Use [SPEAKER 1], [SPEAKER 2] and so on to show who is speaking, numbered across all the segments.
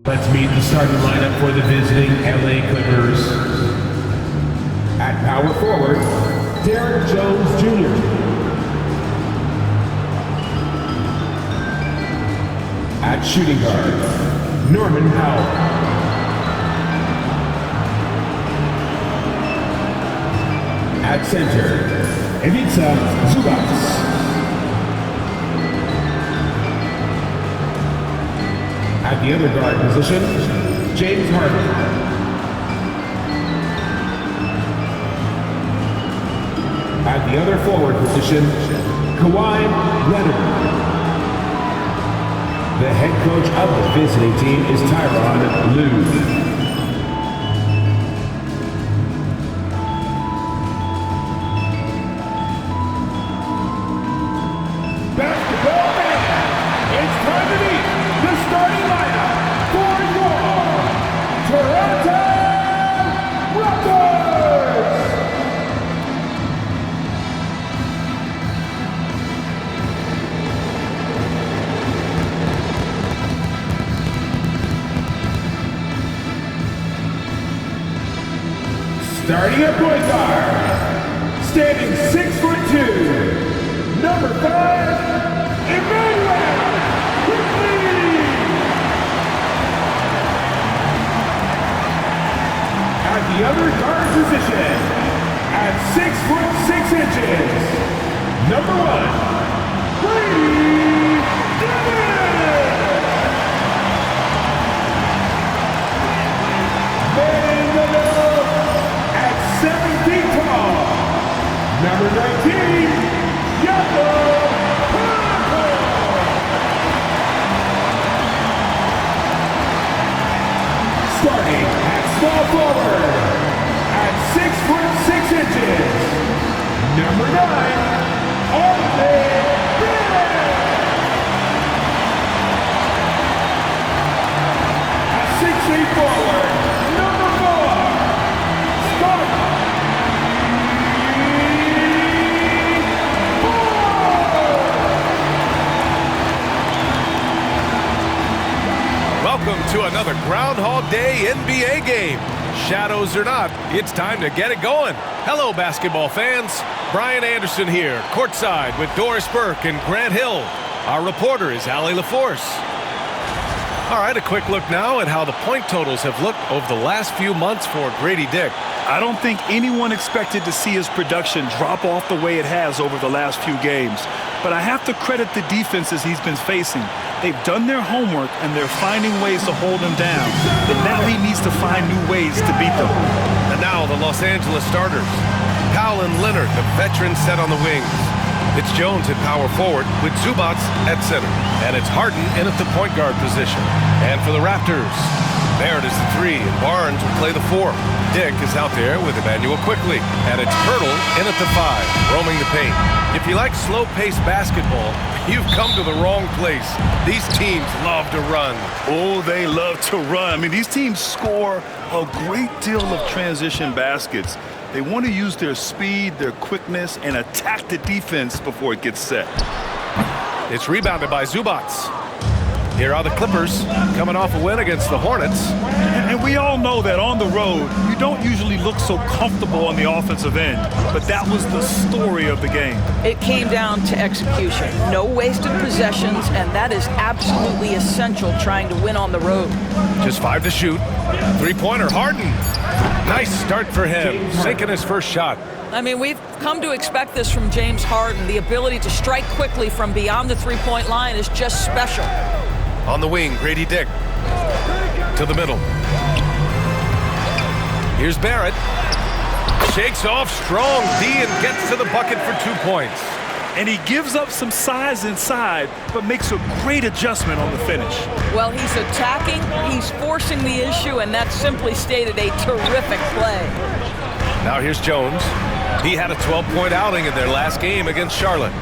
[SPEAKER 1] Let's meet the starting lineup for the visiting LA Clippers. At power forward, Derek Jones Jr. At shooting guard, Norman Powell. At center, vs.Los. At the other guard position, James Harden. At the other forward position, Kawhi Leonard. The head coach of the visiting team is Tyronn Lue. Basketball man, it's time to meet the starting lineup for your Toronto Raptors! Starting at point guard, standing 6'2", number 5, at the other guard position, at 6'6", number 1, Brady Davis. Man in the middle, at 7 feet tall, number 19, Yako. Starting at small forward, at 6'6", number 9, Arthur. At 6'8" forward, number 4, Scott.
[SPEAKER 2] Welcome to another Groundhog Day NBA game. Shadows or not, it's time to get it going. Hello, basketball fans. Brian Anderson here, courtside with Doris Burke and Grant Hill. Our reporter is Allie LaForce. All right, a quick look now at how the point totals have looked over the last few months for Grady Dick.
[SPEAKER 3] I don't think anyone expected to see his production drop off the way it has over the last few games. But I have to credit the defenses he's been facing. They've done their homework, and they're finding ways to hold him down. But now he needs to find new ways to beat them.
[SPEAKER 2] And now the Los Angeles starters. Powell and Leonard, the veterans, set on the wings. It's Jones at power forward with Zubac at center. And it's Harden in at the point guard position. And for the Raptors, Barrett is the 3, and Barnes will play the 4. Dick is out there with Emmanuel Quickly. And it's Pirtle in at the 5, roaming the paint. If you like slow-paced basketball, you've come to the wrong place. These teams love to run.
[SPEAKER 3] Oh, they love to run. I mean, these teams score a great deal of transition baskets. They want to use their speed, their quickness, and attack the defense before it gets set.
[SPEAKER 2] It's rebounded by Zubac. Here are the Clippers coming off a win against the Hornets.
[SPEAKER 3] And we all know that on the road, you don't usually look so comfortable on the offensive end. But that was the story of the game.
[SPEAKER 4] It came down to execution. No wasted possessions, and that is absolutely essential trying to win on the road.
[SPEAKER 2] Just 5 to shoot. Three-pointer, Harden. Nice start for him, sinking his first shot.
[SPEAKER 4] I mean, we've come to expect this from James Harden. The ability to strike quickly from beyond the three-point line is just special.
[SPEAKER 2] On the wing, Grady Dick. To the middle. Here's Barrett. Shakes off strong D and gets to the bucket for 2 points.
[SPEAKER 3] And he gives up some size inside, but makes a great adjustment on the finish.
[SPEAKER 4] Well, he's attacking, he's forcing the issue, and that simply stated a terrific play.
[SPEAKER 2] Now here's Jones. He had a 12-point outing in their last game against Charlotte.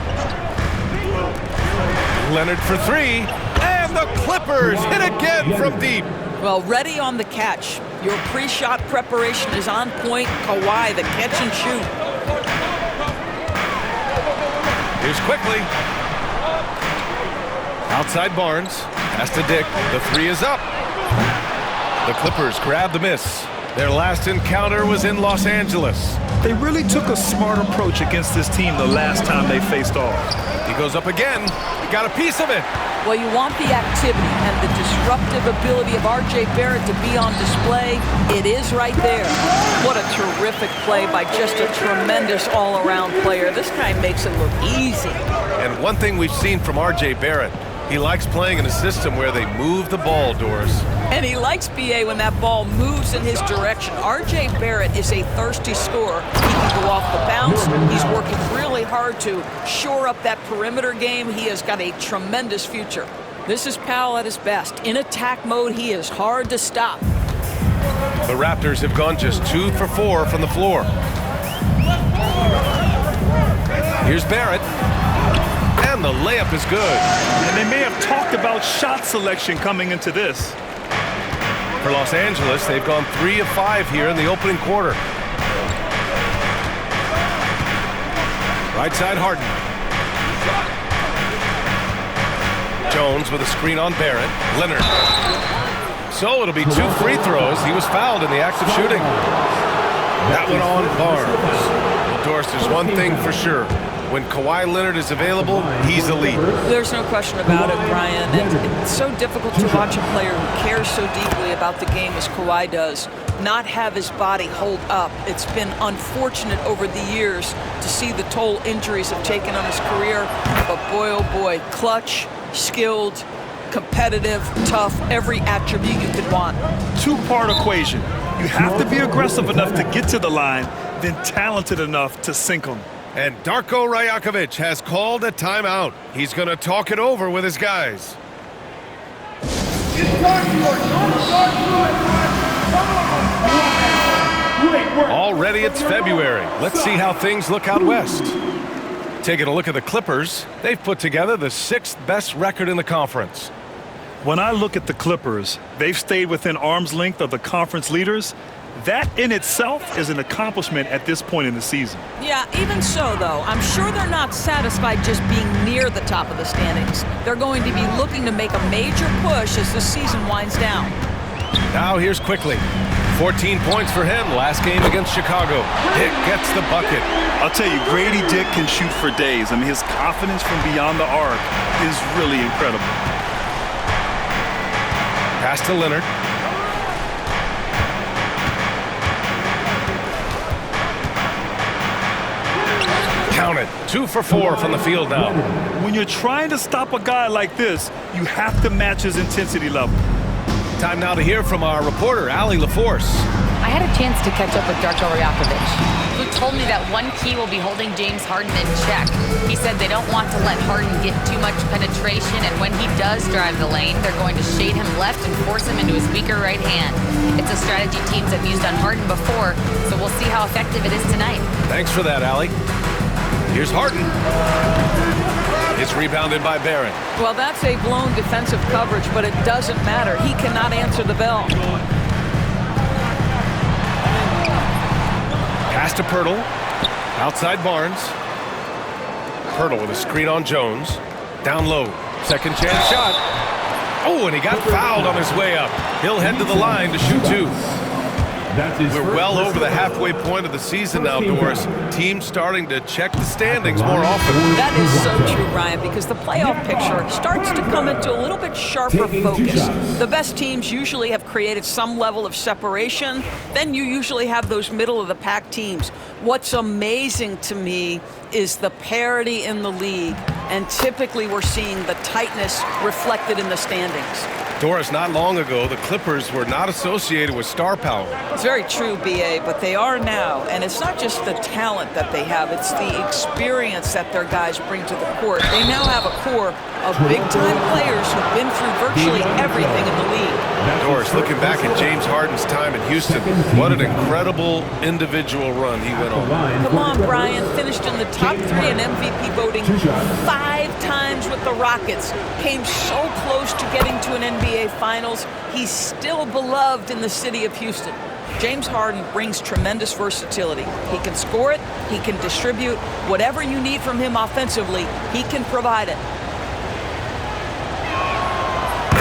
[SPEAKER 2] Leonard for 3. And the Clippers hit again from deep.
[SPEAKER 4] Well, ready on the catch. Your pre-shot preparation is on point. Kawhi, the catch and shoot.
[SPEAKER 2] Here's Quickly. Outside Barnes. Pass to Dick. The 3 is up. The Clippers grab the miss. Their last encounter was in Los Angeles.
[SPEAKER 3] They really took a smart approach against this team the last time they faced off.
[SPEAKER 2] He goes up again. He got a piece of it.
[SPEAKER 4] Well, you want the activity and the disruptive ability of R.J. Barrett to be on display. It is right there. What a terrific play by just a tremendous all-around player. This guy makes it look easy.
[SPEAKER 2] And one thing we've seen from R.J. Barrett, he likes playing in a system where they move the ball, Doris.
[SPEAKER 4] And he likes BA when that ball moves in his direction. R.J. Barrett is a thirsty scorer. He can go off the bounce. He's working really hard to shore up that perimeter game. He has got a tremendous future. This is Powell at his best. In attack mode, he is hard to stop.
[SPEAKER 2] The Raptors have gone just 2 for 4 from the floor. Here's Barrett. And the layup is good.
[SPEAKER 3] And they may have talked about shot selection coming into this.
[SPEAKER 2] For Los Angeles, they've gone 3 of 5 here in the opening quarter. Right side, Harden. Jones with a screen on Barrett. Leonard. So it'll be 2 free throws. He was fouled in the act of shooting. That one on Barnes. Well, Doris, there's one thing for sure. When Kawhi Leonard is available, he's elite.
[SPEAKER 4] There's no question about it, Brian. And it's so difficult to watch a player who cares so deeply about the game as Kawhi does not have his body hold up. It's been unfortunate over the years to see the toll injuries have taken on his career. But boy, oh boy, clutch, skilled, competitive, tough, every attribute you could want.
[SPEAKER 3] Two-part equation. You have to be aggressive enough to get to the line, then talented enough to sink them.
[SPEAKER 2] And Darko Rajakovic has called a timeout. He's going to talk it over with his guys. Already it's February. Let's see how things look out west. Taking a look at the Clippers, they've put together the 6th best record in the conference.
[SPEAKER 3] When I look at the Clippers, they've stayed within arm's length of the conference leaders. That in itself is an accomplishment at this point in the season.
[SPEAKER 4] Yeah, even so, though, I'm sure they're not satisfied just being near the top of the standings. They're going to be looking to make a major push as the season winds down.
[SPEAKER 2] Now here's Quickly. 14 points for him last game against Chicago. Dick gets the bucket.
[SPEAKER 3] I'll tell you, Grady Dick can shoot for days. I mean, his confidence from beyond the arc is really incredible.
[SPEAKER 2] Pass to Leonard. Count it. 2 for 4 from the field now.
[SPEAKER 3] When you're trying to stop a guy like this, you have to match his intensity level.
[SPEAKER 2] Time now to hear from our reporter, Allie LaForce.
[SPEAKER 5] I had a chance to catch up with Darko Rajakovic, who told me that one key will be holding James Harden in check. He said they don't want to let Harden get too much penetration, and when he does drive the lane, they're going to shade him left and force him into his weaker right hand. It's a strategy teams have used on Harden before, so we'll see how effective it is tonight.
[SPEAKER 2] Thanks for that, Allie. Here's Harden. It's rebounded by Barrett.
[SPEAKER 4] Well, that's a blown defensive coverage, but it doesn't matter. He cannot answer the bell.
[SPEAKER 2] Pass to Pirtle. Outside Barnes. Pirtle with a screen on Jones. Down low. Second chance shot. Oh, and he got fouled on his way up. He'll head to the line to shoot 2. We're well over the halfway point of the season now, Doris. Teams starting to check the standings more often.
[SPEAKER 4] That is so true, Ryan, because the playoff picture starts to come into a little bit sharper focus. The best teams usually have created some level of separation. Then you usually have those middle-of-the-pack teams. What's amazing to me is the parity in the league, and typically we're seeing the tightness reflected in the standings.
[SPEAKER 2] Doris, not long ago, the Clippers were not associated with star power.
[SPEAKER 4] It's very true, B.A., but they are now. And it's not just the talent that they have, it's the experience that their guys bring to the court. They now have a core of big-time players who've been through virtually everything in the league.
[SPEAKER 2] Doris, looking back at James Harden's time in Houston, what an incredible individual run he went on.
[SPEAKER 4] Come on, Brian. Finished in the top 3 in MVP voting 5 times with the Rockets. Came so close to getting to an NBA Finals. He's still beloved in the city of Houston. James Harden brings tremendous versatility. He can score it. He can distribute. Whatever you need from him offensively, he can provide it.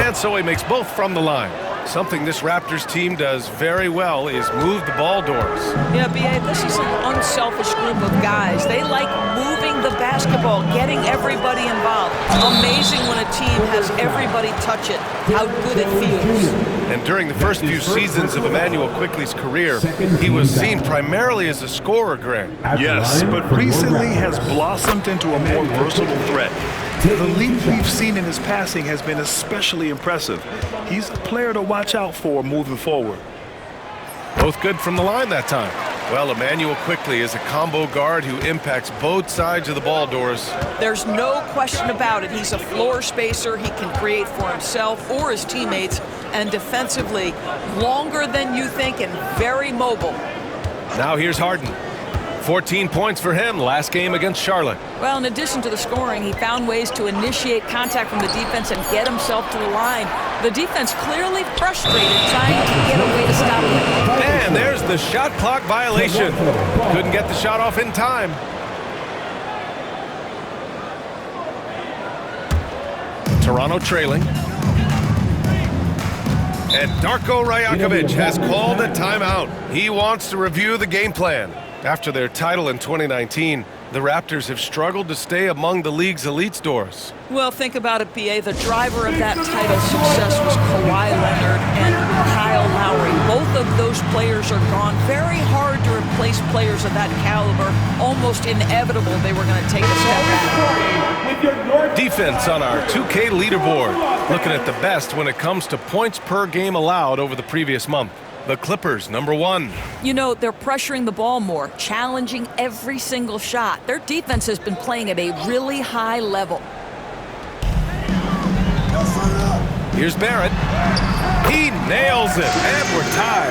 [SPEAKER 2] And so he makes both from the line. Something this Raptors team does very well is move the ball doors.
[SPEAKER 4] Yeah, B.A., this is an unselfish group of guys. They like moving the basketball, getting everybody involved. Amazing when a team has everybody touch it, how good it feels.
[SPEAKER 2] And during the first few seasons of Emmanuel Quickley's career, he was seen primarily as a scorer, Grant.
[SPEAKER 3] Yes, but recently has blossomed into a more versatile threat. The leap we've seen in his passing has been especially impressive. He's a player to watch out for moving forward.
[SPEAKER 2] Both good from the line that time. Well, Emmanuel Quickley is a combo guard who impacts both sides of the ball doors.
[SPEAKER 4] There's no question about it. He's a floor spacer. He can create for himself or his teammates. And defensively, longer than you think and very mobile.
[SPEAKER 2] Now here's Harden. 14 points for him last game against Charlotte.
[SPEAKER 4] Well, in addition to the scoring, he found ways to initiate contact from the defense and get himself to the line. The defense clearly frustrated, trying to get a way to stop him.
[SPEAKER 2] And there's the shot clock violation. Couldn't get the shot off in time. Toronto trailing. And Darko Rajakovic has called a timeout. He wants to review the game plan. After their title in 2019, the Raptors have struggled to stay among the league's elite stores.
[SPEAKER 4] Well, think about it, B.A. The driver of that title success was Kawhi Leonard and Kyle Lowry. Both of those players are gone. Very hard to replace players of that caliber. Almost inevitable they were going to take a step back.
[SPEAKER 2] Defense on our 2K leaderboard. Looking at the best when it comes to points per game allowed over the previous month. The Clippers, #1.
[SPEAKER 4] You know, they're pressuring the ball more, challenging every single shot. Their defense has been playing at a really high level.
[SPEAKER 2] Here's Barrett. He nails it, and we're tied.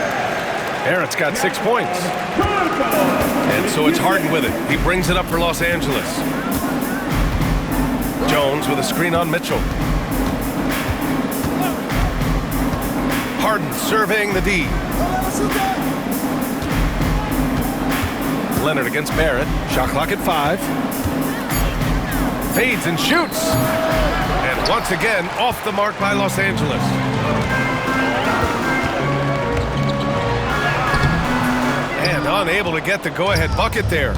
[SPEAKER 2] Barrett's got 6 points. And so it's Harden with it. He brings it up for Los Angeles. Jones with a screen on Mitchell. Harden surveying the D. Leonard against Barrett. Shot clock at 5. Fades and shoots. And once again, off the mark by Los Angeles. And unable to get the go-ahead bucket there.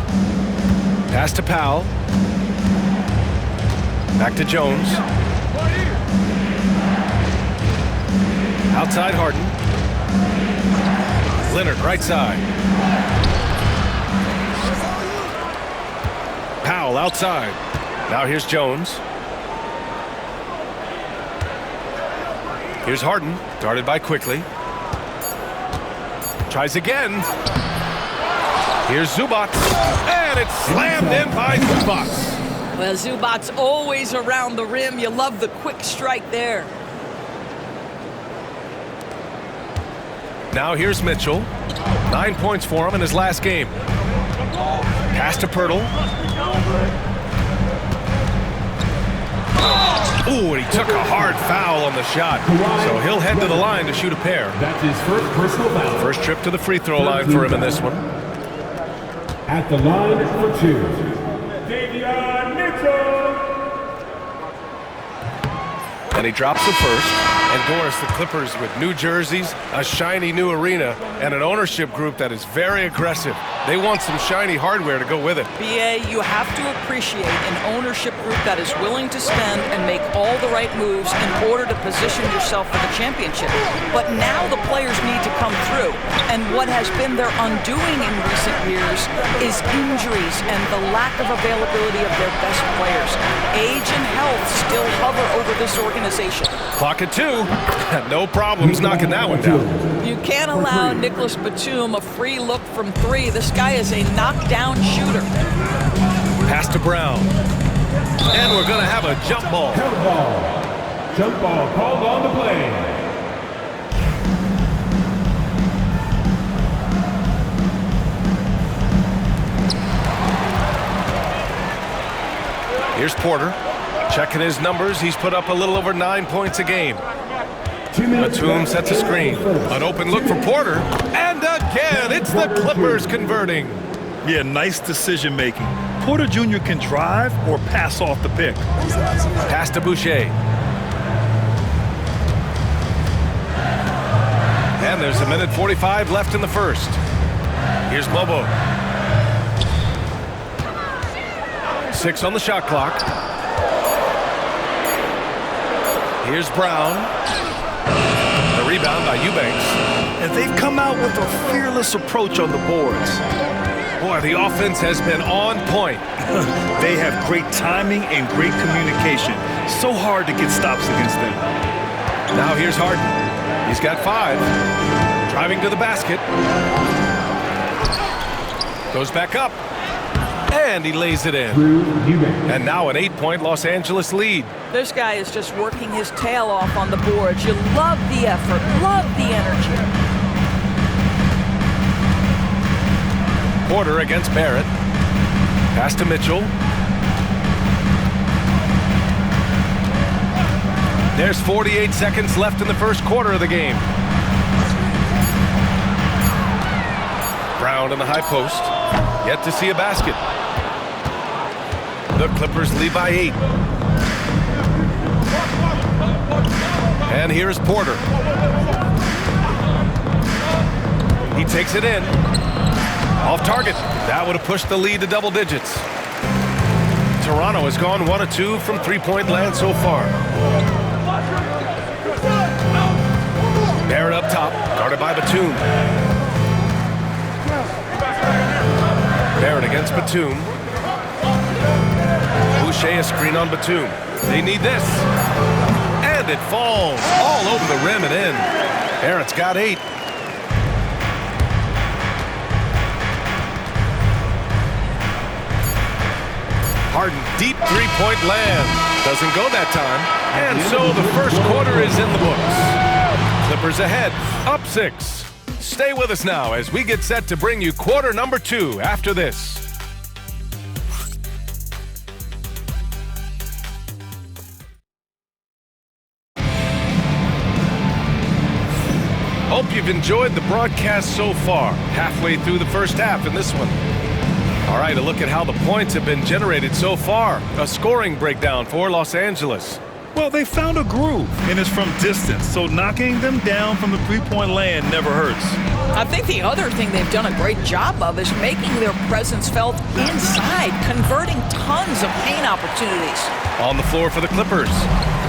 [SPEAKER 2] Pass to Powell. Back to Jones. Outside Harden. Leonard right side. Powell outside. Now here's Jones. Here's Harden. Guarded by Quickley. Tries again. Here's Zubac. And it's slammed in by Zubac.
[SPEAKER 4] Well, Zubac's always around the rim. You love the quick strike there.
[SPEAKER 2] Now here's Mitchell. 9 points for him in his last game. Pass to Pirtle. Ooh, and he took a hard foul on the shot. So he'll head to the line to shoot a pair.
[SPEAKER 1] That's his first personal foul.
[SPEAKER 2] First trip to the free throw line for him in this one.
[SPEAKER 1] At the line for 2. Davion Mitchell.
[SPEAKER 2] And he drops the first. And Doris, the Clippers with new jerseys, a shiny new arena, and an ownership group that is very aggressive. They want some shiny hardware to go with it.
[SPEAKER 4] B.A., you have to appreciate an ownership group that is willing to spend and make all the right moves in order to position yourself for the championship. But now the players need to come through. And what has been their undoing in recent years is injuries and the lack of availability of their best players. Age and health still hover over this organization.
[SPEAKER 2] Clock at 2. No problems knocking that one down.
[SPEAKER 4] You can't allow Nicholas Batum a free look from 3. This guy is a knockdown shooter.
[SPEAKER 2] Pass to Brown. And we're going to have a jump ball.
[SPEAKER 1] Jump ball. Jump ball called on the play.
[SPEAKER 2] Here's Porter. Checking his numbers. He's put up a little over 9 points a game. Batum sets a screen. An open look for Porter. And again, it's the Clippers converting.
[SPEAKER 3] Yeah, nice decision making. Porter Jr. can drive or pass off the pick.
[SPEAKER 2] Pass to Boucher. And there's a minute 45 left in the first. Here's Bobo. 6 on the shot clock. Here's Brown. The rebound by Eubanks.
[SPEAKER 3] And they've come out with a fearless approach on the boards.
[SPEAKER 2] Boy, the offense has been on point.
[SPEAKER 3] They have great timing and great communication. So hard to get stops against them.
[SPEAKER 2] Now here's Harden. He's got 5. Driving to the basket. Goes back up. And he lays it in. And now an 8-point Los Angeles lead.
[SPEAKER 4] This guy is just working his tail off on the boards. You love the effort, love the energy.
[SPEAKER 2] Porter against Barrett. Pass to Mitchell. There's 48 seconds left in the first quarter of the game. Brown in the high post. Yet to see a basket. The Clippers lead by 8. And here's Porter. He takes it in. Off target. That would have pushed the lead to double digits. Toronto has gone 1 of 2 from three-point land so far. Barrett up top, guarded by Batum. Barrett against Batum. Boucher a screen on Batum. They need this. And it falls all over the rim and in. Barrett's got 8. Harden, deep three-point land. Doesn't go that time. And so the first quarter is in the books. Clippers ahead, up 6. Stay with us now as we get set to bring you quarter number 2 after this. Hope you've enjoyed the broadcast so far. Halfway through the first half in this one. All right, a look at how the points have been generated so far. A scoring breakdown for Los Angeles.
[SPEAKER 3] Well, they found a groove, and it's from distance, so knocking them down from the three-point land never hurts.
[SPEAKER 4] I think the other thing they've done a great job of is making their presence felt inside, converting tons of paint opportunities.
[SPEAKER 2] On the floor for the Clippers,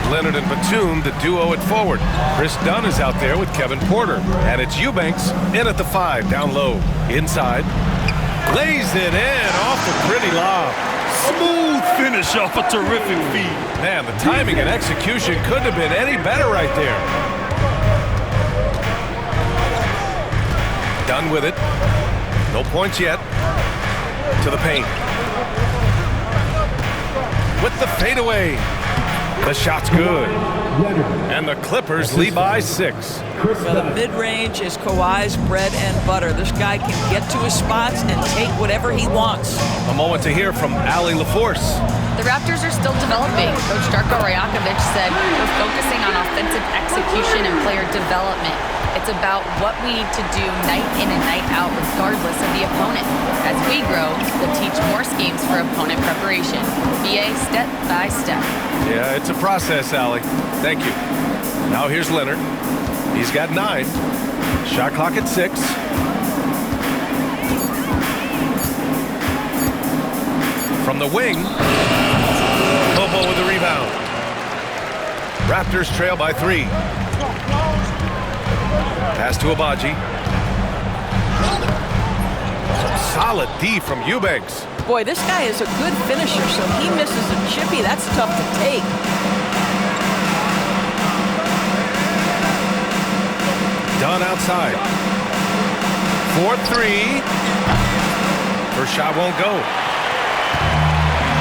[SPEAKER 2] Leonard and Batum, the duo at forward. Chris Dunn is out there with Kevin Porter. And it's Eubanks in at the 5, down low. Inside. Lays it in off a pretty lob.
[SPEAKER 3] Smooth finish off a terrific feed.
[SPEAKER 2] Man, the timing and execution couldn't have been any better right there. Done with it. No points yet. To the paint. With the fadeaway. The shot's good. And the Clippers lead by 6.
[SPEAKER 4] Well, the mid-range is Kawhi's bread and butter. This guy can get to his spots and take whatever he wants.
[SPEAKER 2] A moment to hear from Allie LaForce.
[SPEAKER 5] The Raptors are still developing. Coach Darko Rajakovic said we're focusing on offensive execution and player development. It's about what we need to do night in and night out regardless of the opponent. As we grow, we'll teach more schemes for opponent preparation. BA step by step.
[SPEAKER 2] Yeah, it's a process, Allie. Thank you. Now here's Leonard. He's got 9. Shot clock at 6. From the wing, Bobo with the rebound. Raptors trail by 3. Pass to Abaji. Solid D from Eubanks.
[SPEAKER 4] Boy, this guy is a good finisher, so he misses a chippy. That's tough to take.
[SPEAKER 2] Dunn outside. 4-3. First shot won't go.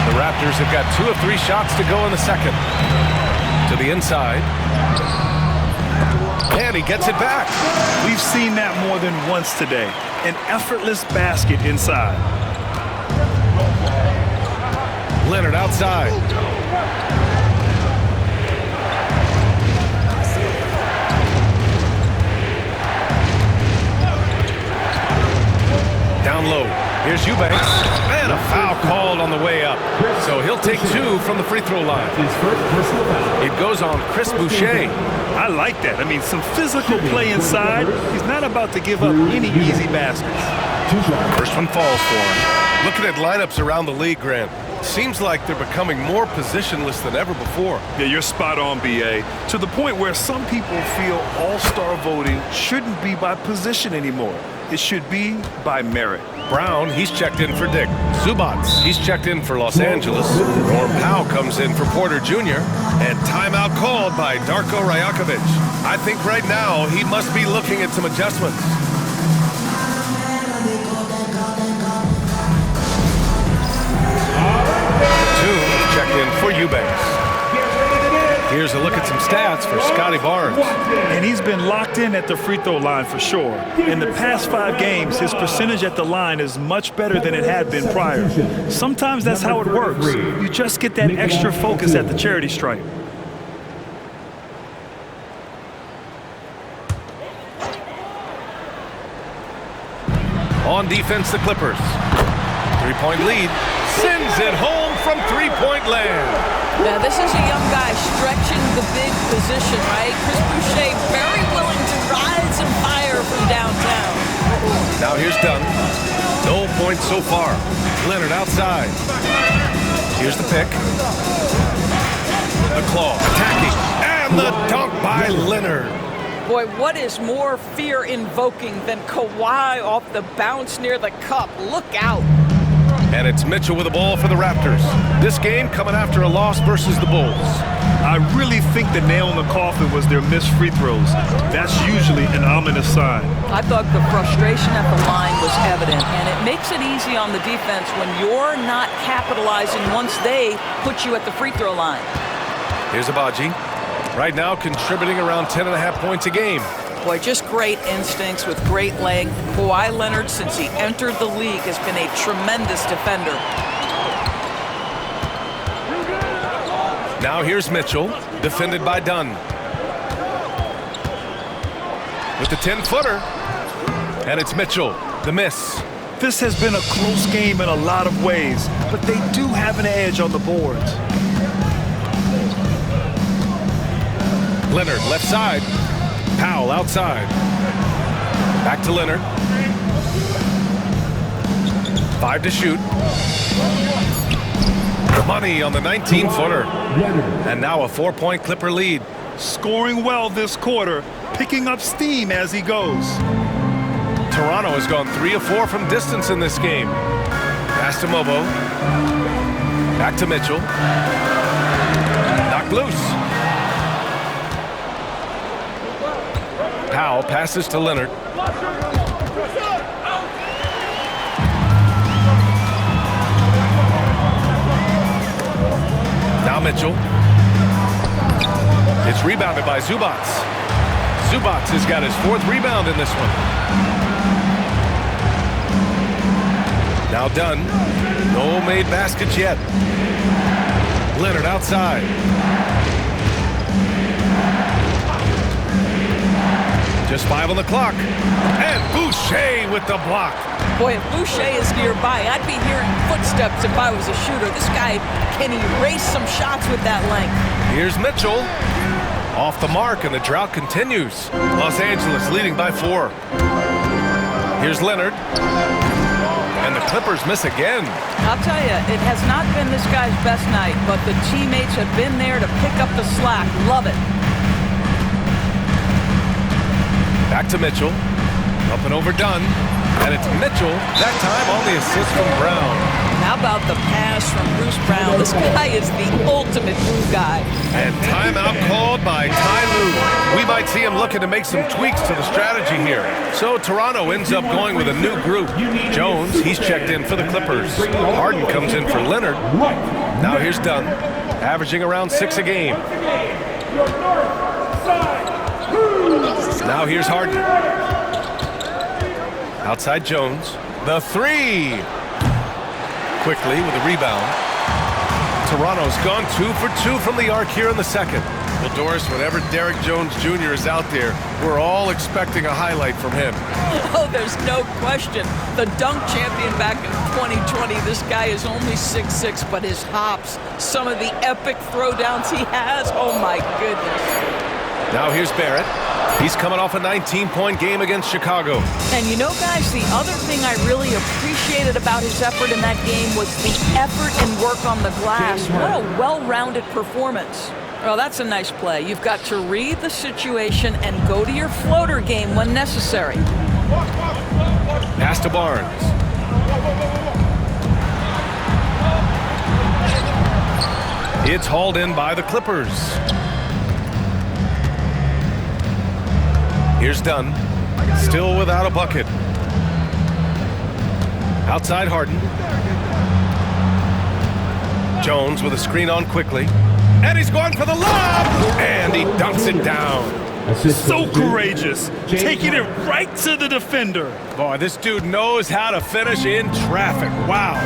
[SPEAKER 2] The Raptors have got 2 of 3 shots to go in the second. To the inside. And he gets it back.
[SPEAKER 3] We've seen that more than once today. An effortless basket inside.
[SPEAKER 2] Leonard outside. Down low. Here's Eubanks. And a foul call fouled on the way up. So he'll take 2 from the free throw line.
[SPEAKER 1] His first personal foul.
[SPEAKER 2] It goes on Chris Boucher.
[SPEAKER 3] I like that. I mean, some physical play inside. He's not about to give up any easy baskets.
[SPEAKER 2] First one falls for him. Looking at lineups around the league, Grant, seems like they're becoming more positionless than ever before.
[SPEAKER 3] Yeah, you're spot on, B.A. To the point where some people feel all-star voting shouldn't be by position anymore. It should be by merit.
[SPEAKER 2] Brown, he's checked in for Dick. Zubats, he's checked in for Los Angeles. Norm Powell comes in for Porter Jr. And timeout called by Darko Rajakovic. I think right now he must be looking at some adjustments. Checked in for Eubanks. Here's a look at some stats for Scotty Barnes.
[SPEAKER 3] And he's been locked in at the free throw line for sure. In the past 5 games, his percentage at the line is much better than it had been prior. Sometimes that's how it works. You just get that extra focus at the charity stripe.
[SPEAKER 2] On defense, the Clippers. 3-point lead. Sends it home from 3-point land.
[SPEAKER 4] Now, this is a young guy stretching the big position, right? Chris Boucher very willing to rise and fire from downtown.
[SPEAKER 2] Now here's Dunn. No points so far. Leonard outside. Here's the pick. The claw attacking. And the dunk by Leonard.
[SPEAKER 4] Boy, what is more fear-invoking than Kawhi off the bounce near the cup? Look out.
[SPEAKER 2] And it's Mitchell with the ball for the Raptors. This game coming after a loss versus the Bulls.
[SPEAKER 3] I really think the nail in the coffin was their missed free throws. That's usually an ominous sign.
[SPEAKER 4] I thought the frustration at the line was evident, and it makes it easy on the defense when you're not capitalizing once they put you at the free throw line.
[SPEAKER 2] Here's Abaji. Right now contributing around 10.5 points a game.
[SPEAKER 4] Boy, just great instincts with great length. Kawhi Leonard, since he entered the league, has been a tremendous defender.
[SPEAKER 2] Now here's Mitchell, defended by Dunn. With the 10-footer. And it's Mitchell, the miss.
[SPEAKER 3] This has been a close game in a lot of ways, but they do have an edge on the boards.
[SPEAKER 2] Leonard, left side. Powell outside. Back to Leonard. 5 to shoot. Money on the 19-footer. And now a 4-point Clipper lead.
[SPEAKER 3] Scoring well this quarter, picking up steam as he goes.
[SPEAKER 2] Toronto has gone 3 of 4 from distance in this game. Pass to Mobo. Back to Mitchell. Knocked loose. Powell passes to Leonard. Now Mitchell. It's rebounded by Zubats. Zubats has got his 4th rebound in this one. Now Dunn. No made baskets yet. Leonard outside. Just 5 on the clock. And Boucher with the block.
[SPEAKER 4] Boy, if Boucher is nearby, I'd be hearing footsteps if I was a shooter. This guy can erase some shots with that length.
[SPEAKER 2] Here's Mitchell. Off the mark, and the drought continues. Los Angeles leading by 4. Here's Leonard. And the Clippers miss again.
[SPEAKER 4] I'll tell you, it has not been this guy's best night, but the teammates have been there to pick up the slack. Love it.
[SPEAKER 2] Back to Mitchell. Up and over Dunn. And it's Mitchell, that time on the assist from Brown.
[SPEAKER 4] How about the pass from Bruce Brown? This guy is the ultimate move guy.
[SPEAKER 2] And timeout called by Ty Lue. We might see him looking to make some tweaks to the strategy here. So Toronto ends up going with a new group. Jones, he's checked in for the Clippers. Harden comes in for Leonard. Now here's Dunn, averaging around 6 a game. Now here's Harden. Outside Jones. The 3. Quickly with a rebound. Toronto's gone 2 for 2 from the arc here in the second. Well, Doris, whenever Derek Jones Jr. is out there, we're all expecting a highlight from him.
[SPEAKER 4] Oh, there's no question. The dunk champion back in 2020, this guy is only 6'6", but his hops, some of the epic throwdowns he has, oh my goodness.
[SPEAKER 2] Now here's Barrett. He's coming off a 19-point game against Chicago.
[SPEAKER 4] And you know, guys, the other thing I really appreciated about his effort in that game was the effort and work on the glass. What a well-rounded performance. Well, that's a nice play. You've got to read the situation and go to your floater game when necessary.
[SPEAKER 2] Pass to Barnes. It's hauled in by the Clippers. Here's Dunn, still without a bucket. Outside Harden. Jones with a screen on quickly. And he's going for the lob! And he dunks it down.
[SPEAKER 3] So courageous, taking it right to the defender.
[SPEAKER 2] Boy, this dude knows how to finish in traffic. Wow.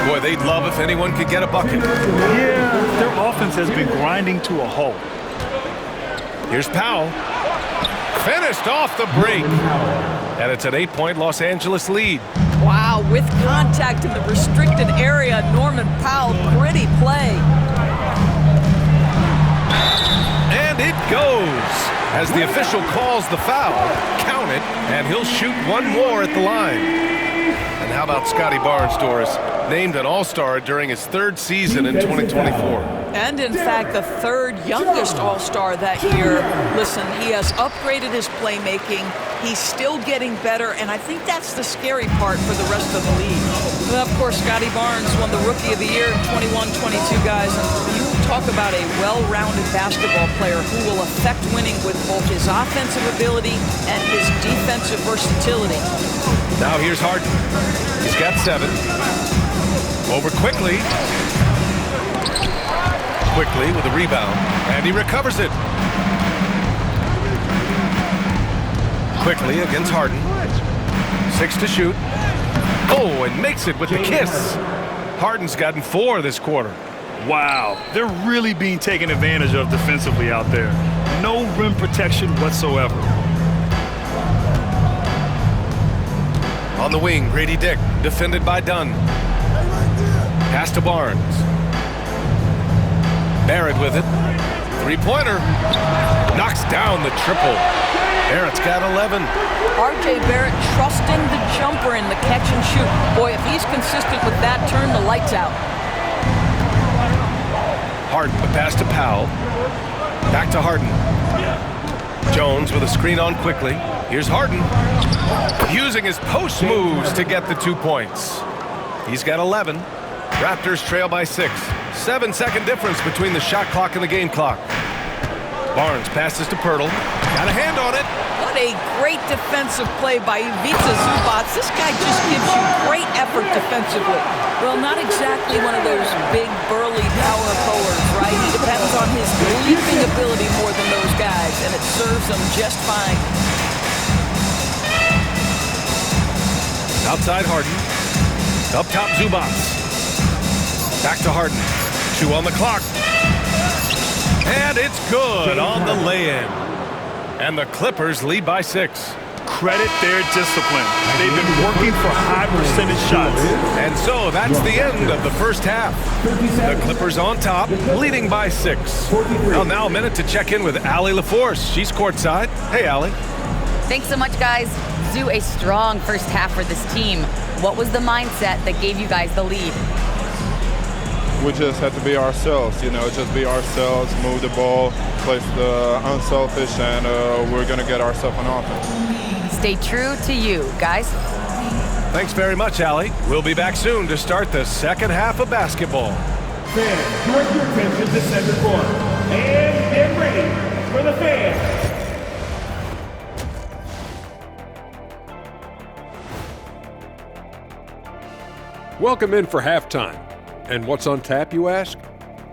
[SPEAKER 2] Boy, they'd love if anyone could get a bucket.
[SPEAKER 3] Yeah, their offense has been grinding to a halt.
[SPEAKER 2] Here's Powell. Finished off the break. And it's an 8-point Los Angeles lead.
[SPEAKER 4] Wow, with contact in the restricted area, Norman Powell, pretty play.
[SPEAKER 2] And it goes. As the official calls the foul, count it, and he'll shoot one more at the line. And how about Scotty Barnes, Doris? Named an All-Star during his 3rd season in 2024.
[SPEAKER 4] And in fact, the 3rd youngest All-Star that year. Listen, he has upgraded his playmaking. He's still getting better, and I think that's the scary part for the rest of the league. Well, of course, Scotty Barnes won the Rookie of the Year in 21-22, guys. And you talk about a well-rounded basketball player who will affect winning with both his offensive ability and his defensive versatility.
[SPEAKER 2] Now here's Harden. He's got 7. Over quickly. Quickly with a rebound. And he recovers it. Quickly against Harden. 6 to shoot. Oh, and makes it with the kiss. Harden's gotten 4 this quarter.
[SPEAKER 3] Wow, they're really being taken advantage of defensively out there. No rim protection whatsoever.
[SPEAKER 2] On the wing, Grady Dick, defended by Dunn. Pass to Barnes. Barrett with it. 3-pointer. Knocks down the triple. Barrett's got 11.
[SPEAKER 4] R.J. Barrett trusting the jumper in the catch and shoot. Boy, if he's consistent with that, turn the lights out.
[SPEAKER 2] Harden, the pass to Powell. Back to Harden. Jones with a screen on quickly. Here's Harden. Using his post moves to get the 2 points. He's got 11. Raptors trail by 6. 7-second difference between the shot clock and the game clock. Barnes passes to Pirtle. Got a hand on it.
[SPEAKER 4] What a great defensive play by vs.Los. This guy just gives you great effort defensively. Well, not exactly one of those big, burly power forwards, right? He depends on his leaping ability more than those guys, and it serves him just fine.
[SPEAKER 2] Outside Harden. Up top Zubats. Back to Harden. 2 on the clock. And it's good on the lay-in. And the Clippers lead by 6.
[SPEAKER 3] Credit their discipline. They've been working for high percentage shots.
[SPEAKER 2] And so that's the end of the first half. The Clippers on top, leading by 6. Well, now a minute to check in with Allie LaForce. She's courtside. Hey, Allie.
[SPEAKER 5] Thanks so much, guys. Zoo, a strong first half for this team. What was the mindset that gave you guys the lead?
[SPEAKER 6] We just have to be ourselves, just be ourselves, move the ball, play the unselfish, and we're going to get ourselves on offense.
[SPEAKER 5] Stay true to you, guys.
[SPEAKER 2] Thanks very much, Allie. We'll be back soon to start the second half of basketball.
[SPEAKER 1] Fans, direct your attention to center court. And get ready for the fans.
[SPEAKER 7] Welcome in for halftime. And what's on tap, you ask?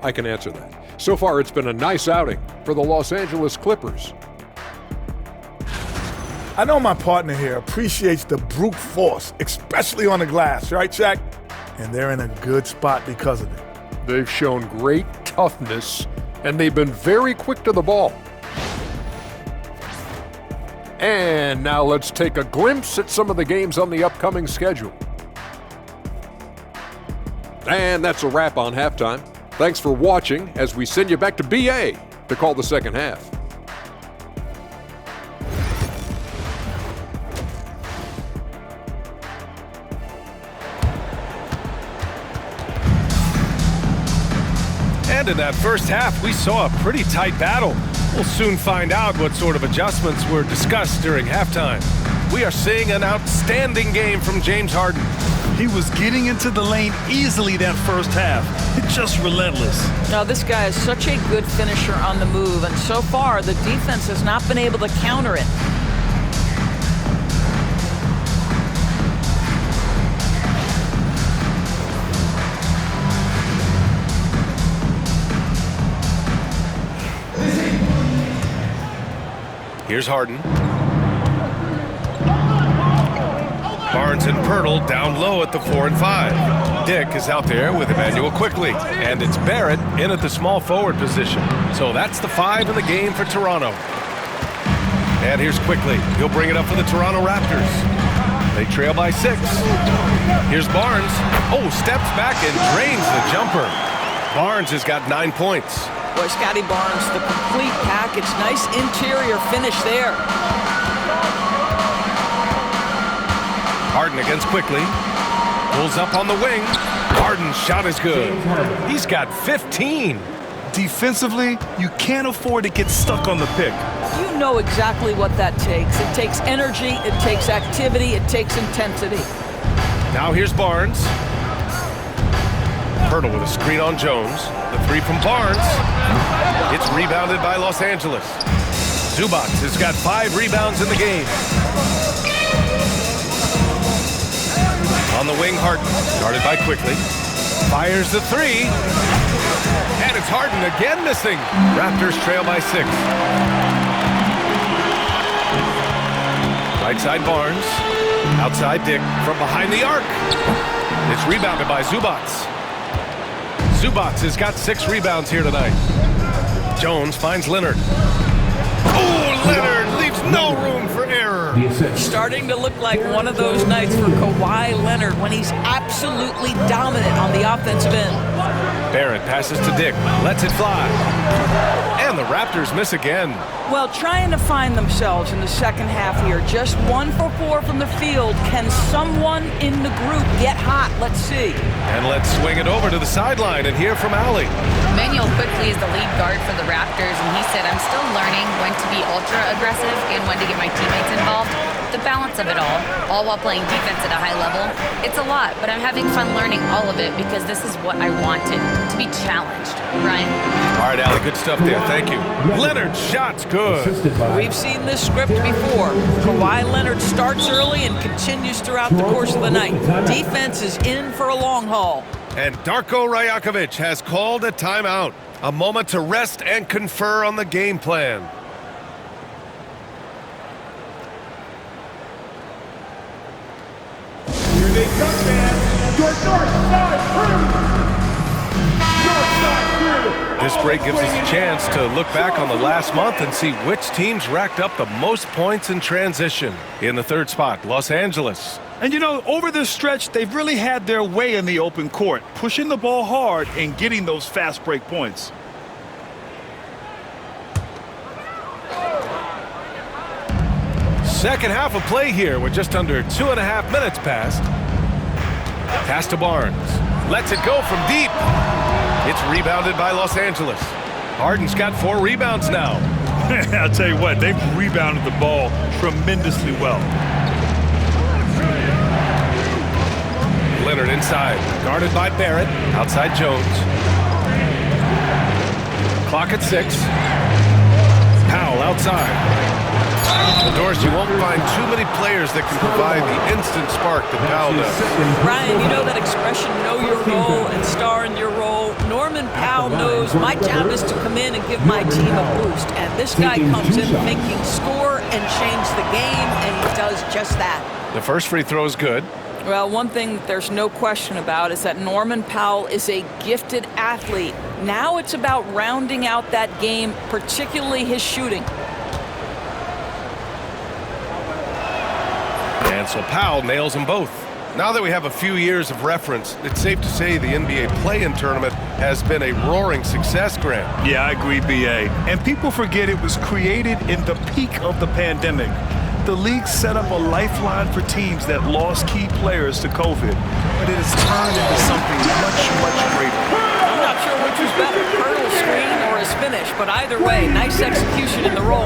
[SPEAKER 7] I can answer that. So far, it's been a nice outing for the Los Angeles Clippers.
[SPEAKER 8] I know my partner here appreciates the brute force, especially on the glass, right, Shaq? And they're in a good spot because of it.
[SPEAKER 7] They've shown great toughness and they've been very quick to the ball. And now let's take a glimpse at some of the games on the upcoming schedule. And that's a wrap on halftime. Thanks for watching as we send you back to BA to call the second half.
[SPEAKER 2] And in that first half, we saw a pretty tight battle. We'll soon find out what sort of adjustments were discussed during halftime. We are seeing an outstanding game from James Harden.
[SPEAKER 3] He was getting into the lane easily that first half. It's just relentless.
[SPEAKER 4] Now, this guy is such a good finisher on the move, and so far, the defense has not been able to counter it.
[SPEAKER 2] Here's Harden. Barnes and Pirtle down low at the 4 and 5. Dick is out there with Emmanuel quickly. And it's Barrett in at the small forward position. So that's the 5 in the game for Toronto. And here's Quickly. He'll bring it up for the Toronto Raptors. They trail by 6. Here's Barnes. Oh, steps back and drains the jumper. Barnes has got 9 points.
[SPEAKER 4] Boy, Scotty Barnes, the complete package. Nice interior finish there.
[SPEAKER 2] Harden against Quickly. Pulls up on the wing. Harden's shot is good. He's got 15.
[SPEAKER 3] Defensively, you can't afford to get stuck on the pick.
[SPEAKER 4] You know exactly what that takes. It takes energy, it takes activity, it takes intensity.
[SPEAKER 2] Now here's Barnes. Pirtle with a screen on Jones. The 3 from Barnes. It's rebounded by Los Angeles. Zubac has got 5 rebounds in the game. On the wing, Harden, guarded by Quickly. Fires the 3. And it's Harden again missing. Raptors trail by 6. Right side Barnes. Outside Dick from behind the arc. It's rebounded by Zubac. Zubac has got 6 rebounds here tonight. Jones finds Leonard. Oh, Leonard leaves no room for error.
[SPEAKER 4] Starting to look like one of those nights for Kawhi Leonard when he's absolutely dominant on the offensive end.
[SPEAKER 2] Barrett passes to Dick, lets it fly. And the Raptors miss again.
[SPEAKER 4] Well, trying to find themselves in the second half here. Just 1 for 4 from the field. Can someone in the group get hot? Let's see.
[SPEAKER 2] And let's swing it over to the sideline and hear from Allie.
[SPEAKER 5] Emmanuel Quickly is the lead guard for the Raptors, and he said, I'm still learning when to be ultra aggressive and when to get my teammates involved. The balance of it all while playing defense at a high level. It's a lot, but I'm having fun learning all of it because this is what I wanted, to be challenged. Ryan?
[SPEAKER 2] All right, Allie, good stuff there. Thank you. Leonard's shot's good.
[SPEAKER 4] We've seen this script before. Kawhi Leonard starts early and continues throughout the course of the night. Defense is in for a long haul.
[SPEAKER 2] And Darko Rajakovic has called a timeout. A moment to rest and confer on the game plan.
[SPEAKER 1] Here they come, man. Your north side crew. North side crew.
[SPEAKER 2] This break gives us a chance to look back on the last month and see which teams racked up the most points in transition. In the 3rd spot, Los Angeles.
[SPEAKER 3] And you know, over this stretch, they've really had their way in the open court, pushing the ball hard and getting those fast break points.
[SPEAKER 2] Second half of play here with just under 2.5 minutes passed. Pass to Barnes. Lets it go from deep. It's rebounded by Los Angeles. Harden's got 4 rebounds now.
[SPEAKER 3] I'll tell you what, they've rebounded the ball tremendously well.
[SPEAKER 2] Leonard inside, guarded by Barrett. Outside Jones. Clock at 6. Powell outside. Doris, you won't find too many players that can provide the instant spark that Powell does.
[SPEAKER 4] Brian, you know that expression, know your role and star in your role. Norman Powell knows my job is to come in and give my team a boost. And this guy comes in thinking score and change the game, and he does just that.
[SPEAKER 2] The first free throw is good.
[SPEAKER 4] Well, one thing that there's no question about is that Norman Powell is a gifted athlete. Now it's about rounding out that game, particularly his shooting.
[SPEAKER 2] And so Powell nails them both. Now that we have a few years of reference, it's safe to say the NBA play-in tournament has been a roaring success, Grant.
[SPEAKER 3] Yeah, I agree, B.A. And people forget it was created in the peak of the pandemic. The league set up a lifeline for teams that lost key players to COVID, but it has turned into something much, much greater.
[SPEAKER 4] I'm not sure which was better, Pirtle's screen or his finish, but either way, nice execution in the roll.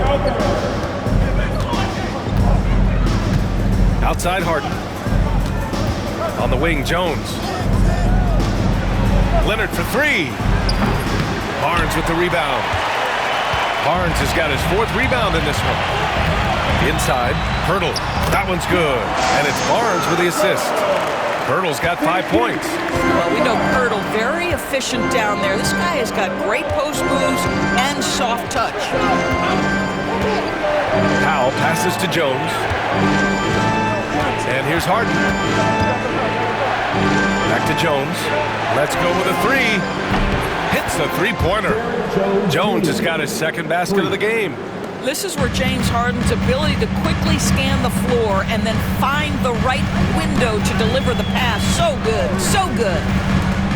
[SPEAKER 2] Outside Harden. On the wing, Jones. Leonard for three. Barnes with the rebound. Barnes has got his 4th rebound in this one. Inside, Pirtle. That one's good. And it's Barnes with the assist. Pirtle's got 5 points.
[SPEAKER 4] Well, we know Pirtle very efficient down there. This guy has got great post moves and soft touch.
[SPEAKER 2] Powell passes to Jones. And here's Harden. Back to Jones. Let's go with a 3. Hits a 3-pointer. Jones has got his 2nd basket of the game.
[SPEAKER 4] This is where James Harden's ability to quickly scan the floor and then find the right window to deliver the pass. So good, so good.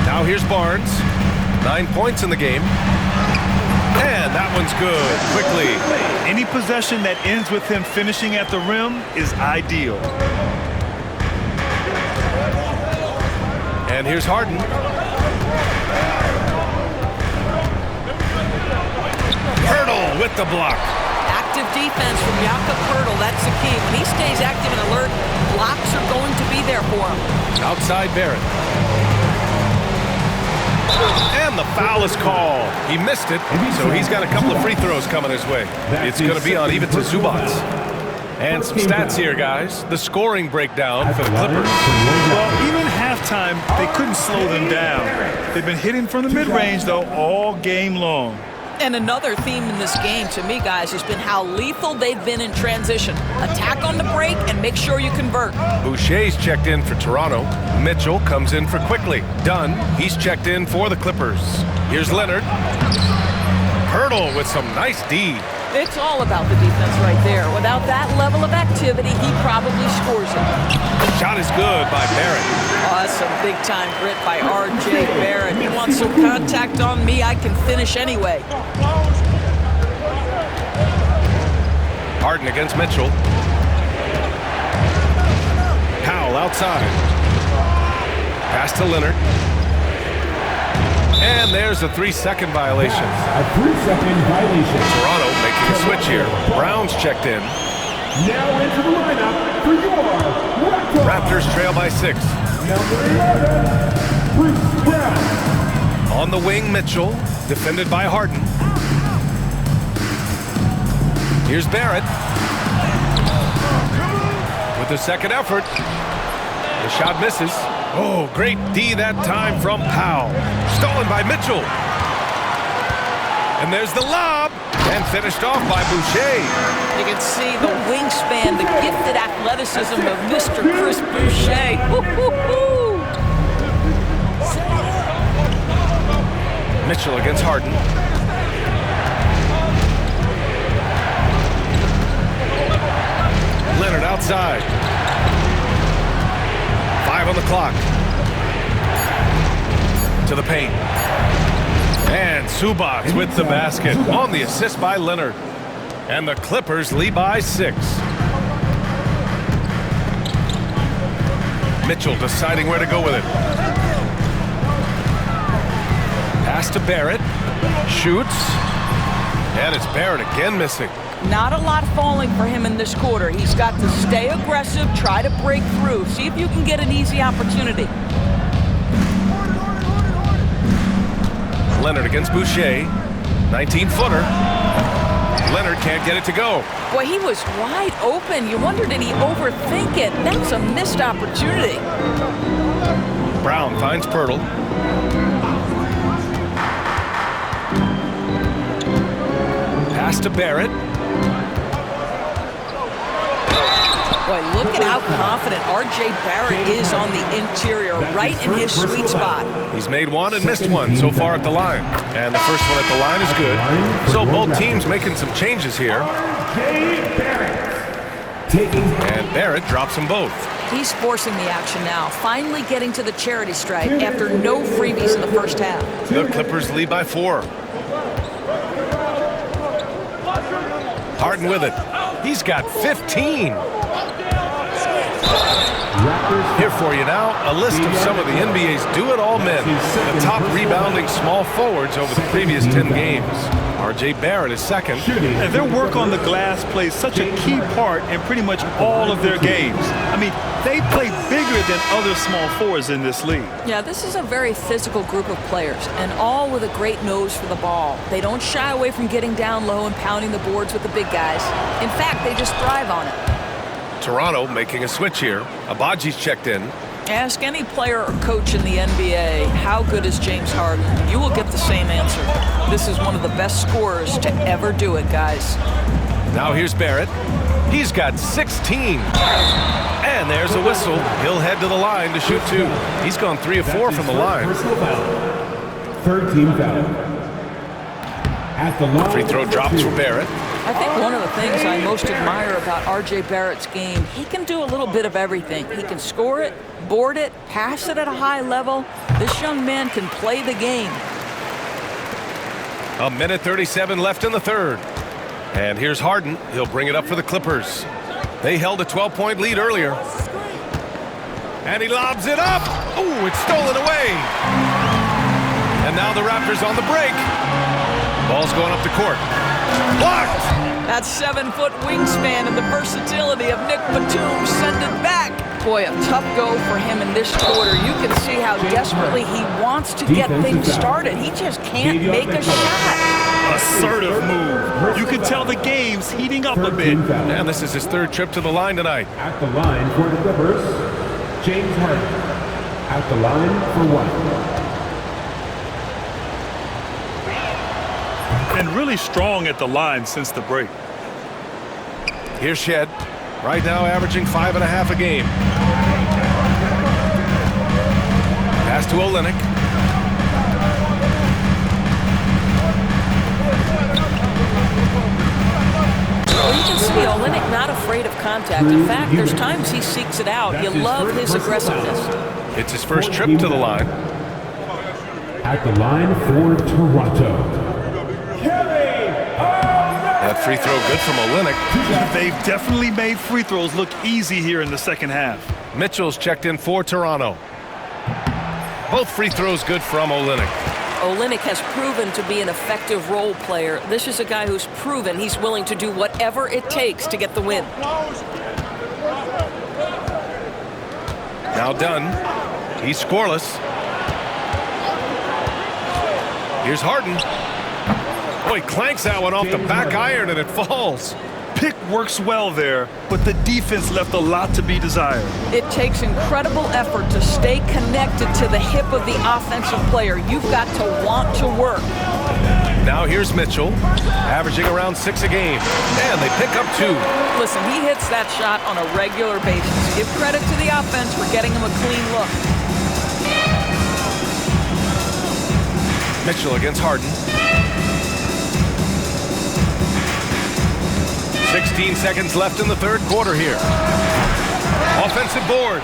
[SPEAKER 2] Now here's Barnes. 9 points in the game. And that one's good. Quickly.
[SPEAKER 3] Any possession that ends with him finishing at the rim is ideal.
[SPEAKER 2] And here's Harden. Pirtle with the block.
[SPEAKER 4] Active defense from Jakob Pirtle. That's the key. When he stays active and alert, blocks are going to be there for him.
[SPEAKER 2] Outside Barrett. And the foul is called. He missed it, so he's got a couple of free throws coming his way. It's going to be on even to Zubac. And some stats here, guys. The scoring breakdown for the Clippers.
[SPEAKER 3] Well, even halftime, they couldn't slow them down. They've been hitting from the mid-range, though, all game long.
[SPEAKER 4] And another theme in this game, to me, guys, has been how lethal they've been in transition. Attack on the break and make sure you convert.
[SPEAKER 2] Boucher's checked in for Toronto. Mitchell comes in for Quickly. Dunn, he's checked in for the Clippers. Here's Leonard. Pirtle with some nice D.
[SPEAKER 4] It's all about the defense right there. Without that level of activity, he probably scores it.
[SPEAKER 2] Shot is good by Barrett.
[SPEAKER 4] Awesome big-time grit by R.J. Barrett. You want some contact on me, I can finish anyway.
[SPEAKER 2] Harden against Mitchell. Powell outside. Pass to Leonard. And there's a 3-second violation.
[SPEAKER 1] A 3-second violation.
[SPEAKER 2] Toronto making a switch here. Brown's checked in.
[SPEAKER 1] Now into the lineup for your
[SPEAKER 2] Raptors trail by 6.
[SPEAKER 1] Number 11, Bruce Brown.
[SPEAKER 2] On the wing, Mitchell, defended by Harden. Here's Barrett. With the second effort. The shot misses. Oh, great D that time from Powell. Stolen by Mitchell. And there's the lob. And finished off by Boucher.
[SPEAKER 4] You can see the wingspan, the gifted athleticism of Mr. Chris Boucher. Woo-hoo-hoo.
[SPEAKER 2] Mitchell against Harden. Leonard outside. 5 on the clock. To the paint. And Zubac with the basket on the assist by Leonard. And the Clippers lead by 6. Mitchell deciding where to go with it. Pass to Barrett. Shoots. And it's Barrett again missing.
[SPEAKER 4] Not a lot falling for him in this quarter. He's got to stay aggressive, try to break through. See if you can get an easy opportunity.
[SPEAKER 2] Leonard against Boucher. 19-footer. Leonard can't get it to go.
[SPEAKER 4] Boy, he was wide open. You wonder, did he overthink it? That's a missed opportunity.
[SPEAKER 2] Brown finds Pirtle. Pass to Barrett.
[SPEAKER 4] Boy, look at how confident R.J. Barrett is on the interior, right in his sweet spot.
[SPEAKER 2] He's made one and missed one so far at the line. And the first one at the line is good. So both teams making some changes here. And Barrett drops them both.
[SPEAKER 4] He's forcing the action now, finally getting to the charity stripe after no freebies in the first half.
[SPEAKER 2] The Clippers lead by 4. Harden with it. He's got 15. Here for you now, a list of some of the NBA's do-it-all men, the top rebounding small forwards over the previous 10 games. R.J. Barrett is second.
[SPEAKER 3] And their work on the glass plays such a key part in pretty much all of their games. I mean, they play bigger than other small forwards in this league.
[SPEAKER 4] Yeah, this is a very physical group of players, and all with a great nose for the ball. They don't shy away from getting down low and pounding the boards with the big guys. In fact, they just thrive on it.
[SPEAKER 2] Toronto making a switch here. Abaji's checked in.
[SPEAKER 4] Ask any player or coach in the NBA, how good is James Harden? You will get the same answer. This is one of the best scorers to ever do it, guys.
[SPEAKER 2] Now here's Barrett. He's got 16. And there's a whistle. He'll head to the line to shoot 2. He's gone 3 of 4 from the line.
[SPEAKER 1] Third team foul. At the line.
[SPEAKER 2] Free throw drops for Barrett.
[SPEAKER 4] I think one of the things I most admire about R.J. Barrett's game, he can do a little bit of everything. He can score it, board it, pass it at a high level. This young man can play the game.
[SPEAKER 2] A minute 37 left in the third. And here's Harden. He'll bring it up for the Clippers. They held a 12-point lead earlier. And he lobs it up. Ooh, it's stolen away. And now the Raptors on the break. Ball's going up the court. Blocked!
[SPEAKER 4] That 7-foot wingspan and the versatility of Nick Batum send it back. Boy, a tough go for him in this quarter. You can see how desperately he wants to get things started. He just can't make a shot.
[SPEAKER 3] Assertive move. You can tell the game's heating up a bit.
[SPEAKER 2] And this is his third trip to the line tonight.
[SPEAKER 1] At the line for the Clippers, James Harden. At the line for 1.
[SPEAKER 3] And really strong at the line since the break.
[SPEAKER 2] Here's Shed. Right now averaging 5.5 a game. Pass to Olynyk.
[SPEAKER 4] Well, you can see Olynyk not afraid of contact. In fact, there's times he seeks it out. You love his aggressiveness.
[SPEAKER 2] It's his first trip to the line.
[SPEAKER 1] At the line for Toronto.
[SPEAKER 2] That free throw good from Olynyk.
[SPEAKER 3] They've definitely made free throws look easy here in the second half.
[SPEAKER 2] Mitchell's checked in for Toronto. Both free throws good from Olynyk.
[SPEAKER 4] Olynyk has proven to be an effective role player. This is a guy who's proven he's willing to do whatever it takes to get the win.
[SPEAKER 2] Now done. He's scoreless. Here's Harden. Oh, he clanks that one off the back iron and it falls.
[SPEAKER 3] Pick works well there, but the defense left a lot to be desired.
[SPEAKER 4] It takes incredible effort to stay connected to the hip of the offensive player. You've got to want to work.
[SPEAKER 2] Now here's Mitchell, averaging around 6 a game. And they pick up 2.
[SPEAKER 4] Listen, he hits that shot on a regular basis. Give credit to the offense for getting him a clean look.
[SPEAKER 2] Mitchell against Harden. 16 seconds left in the third quarter here. Offensive board.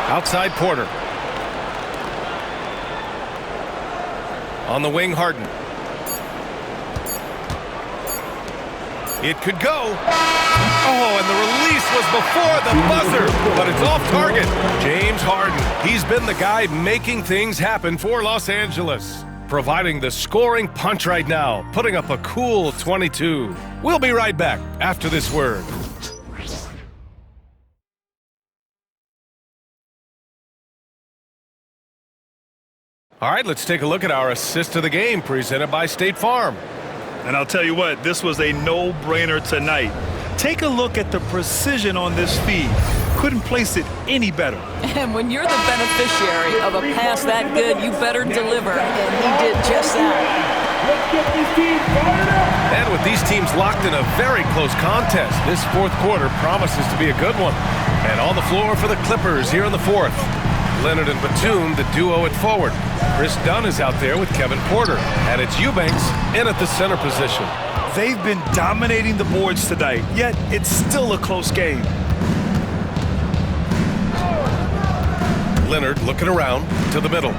[SPEAKER 2] Outside Porter. On the wing, Harden. It could go. Oh, and the release was before the buzzer, but it's off target. James Harden. He's been the guy making things happen for Los Angeles, providing the scoring punch right now, putting up a cool 22. We'll be right back after this word. All right, let's take a look at our assist of the game presented by State Farm.
[SPEAKER 3] And I'll tell you what, this was a no-brainer tonight. Take a look at the precision on this feed. Couldn't place it any better.
[SPEAKER 4] And when you're the beneficiary of a pass that good, you better deliver. And he did just that.
[SPEAKER 1] Let's get this team fired up.
[SPEAKER 2] And with these teams locked in a very close contest, this fourth quarter promises to be a good one. And on the floor for the Clippers here in the fourth. Leonard and Batum, the duo at forward. Chris Dunn is out there with Kevin Porter. And it's Eubanks in at the center position.
[SPEAKER 3] They've been dominating the boards tonight, yet it's still a close game.
[SPEAKER 2] Leonard looking around to the middle.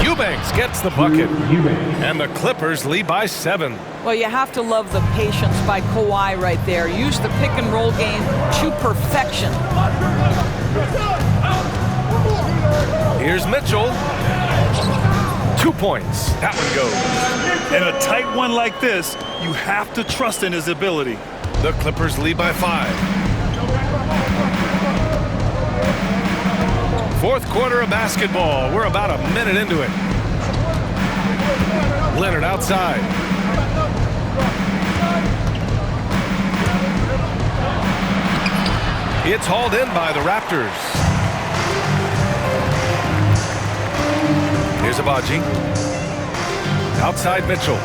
[SPEAKER 2] Eubanks gets the bucket. And the Clippers lead by 7.
[SPEAKER 4] Well, you have to love the patience by Kawhi right there. Use the pick and roll game to perfection.
[SPEAKER 2] Here's Mitchell. 2 points. That one goes.
[SPEAKER 3] In a tight one like this, you have to trust in his ability.
[SPEAKER 2] The Clippers lead by 5. Fourth quarter of basketball. We're about a minute into it. Leonard outside. It's hauled in by the Raptors. Here's Abaji. Outside Mitchell.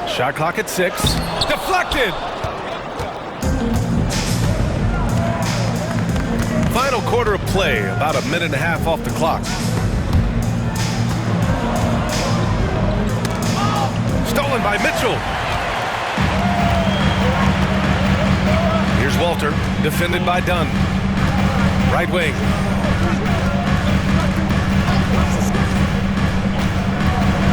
[SPEAKER 2] Shot clock at 6. Deflected! Final quarter of play, about a minute and a half off the clock. Stolen by Mitchell. Here's Walter, defended by Dunn. Right wing.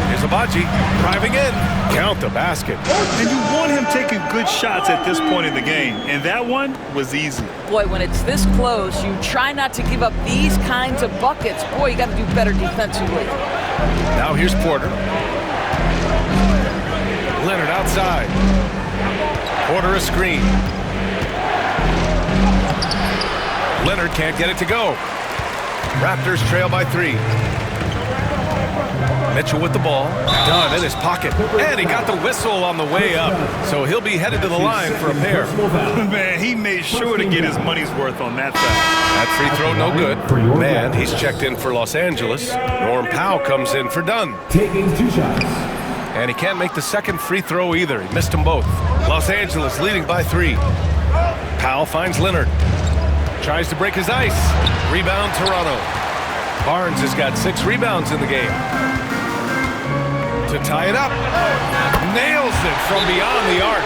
[SPEAKER 2] Here's Abaji, driving in. Count the basket.
[SPEAKER 3] And you want him taking good shots at this point in the game, and that one was easy.
[SPEAKER 4] Boy, when it's this close, you try not to give up these kinds of buckets. Boy, you got to do better defensively.
[SPEAKER 2] Now here's Porter. Leonard outside. Porter a screen. Leonard can't get it to go. Raptors trail by 3. Mitchell with the ball. Dunn in his pocket. And he got the whistle on the way up. So he'll be headed to the line for a pair.
[SPEAKER 3] Man, he made sure to get his money's worth on that foul.
[SPEAKER 2] That free throw no good. Man, he's checked in for Los Angeles. Norm Powell comes in for Dunn.
[SPEAKER 1] Taking 2 shots.
[SPEAKER 2] And he can't make the second free throw either. He missed them both. Los Angeles leading by 3. Powell finds Leonard. Tries to break his ice. Rebound Toronto. Barnes has got 6 rebounds in the game. To tie it up. Nails it from beyond the arc.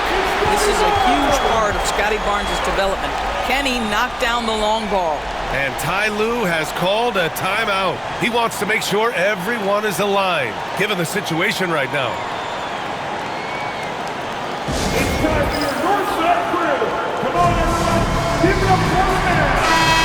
[SPEAKER 4] This is a huge part of Scotty Barnes' development. Can he knock down the long ball?
[SPEAKER 2] And Ty Lue has called a timeout. He wants to make sure everyone is aligned, given the situation right now.
[SPEAKER 1] It's time for your Northside crew. Come on, everyone. Give it up for a minute.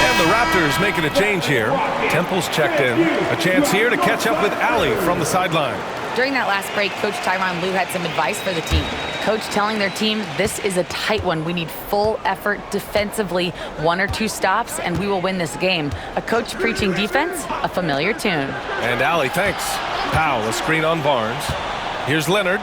[SPEAKER 2] And the Raptors making a change here. Temple's checked in. A chance here to catch up with Allie from the sideline.
[SPEAKER 5] During that last break, Coach Tyronn Lue had some advice for the team. Coach telling their team, this is a tight one. We need full effort defensively, 1 or 2 stops, and we will win this game. A coach preaching defense, a familiar tune.
[SPEAKER 2] And Allie thanks. Powell, a screen on Barnes. Here's Leonard.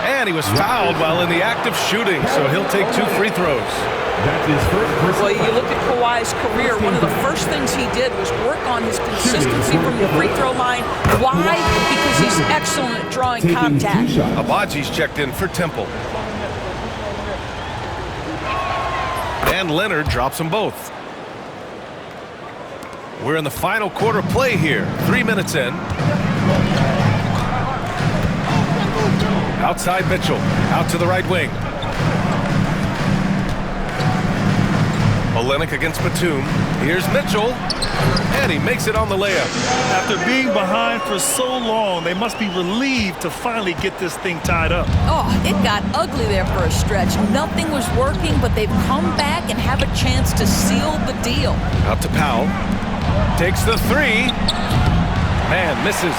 [SPEAKER 2] And he was fouled while in the act of shooting, so he'll take 2 free throws.
[SPEAKER 1] That's his first personal.
[SPEAKER 4] Well, you look at Kawhi's career, one of the first things he did was work on his consistency from the free throw line. Why? Because he's excellent at drawing
[SPEAKER 1] Taking 2
[SPEAKER 4] contact.
[SPEAKER 1] shots.
[SPEAKER 2] Abaji's checked in for Temple. And Leonard drops them both. We're in the final quarter play here. 3 minutes in. Outside Mitchell. Out to the right wing. Olenek against Batum. Here's Mitchell. And he makes it on the layup.
[SPEAKER 3] After being behind for so long, they must be relieved to finally get this thing tied up.
[SPEAKER 4] Oh, it got ugly there for a stretch. Nothing was working, but they've come back and have a chance to seal the deal.
[SPEAKER 2] Out to Powell. Takes the 3. Man, misses.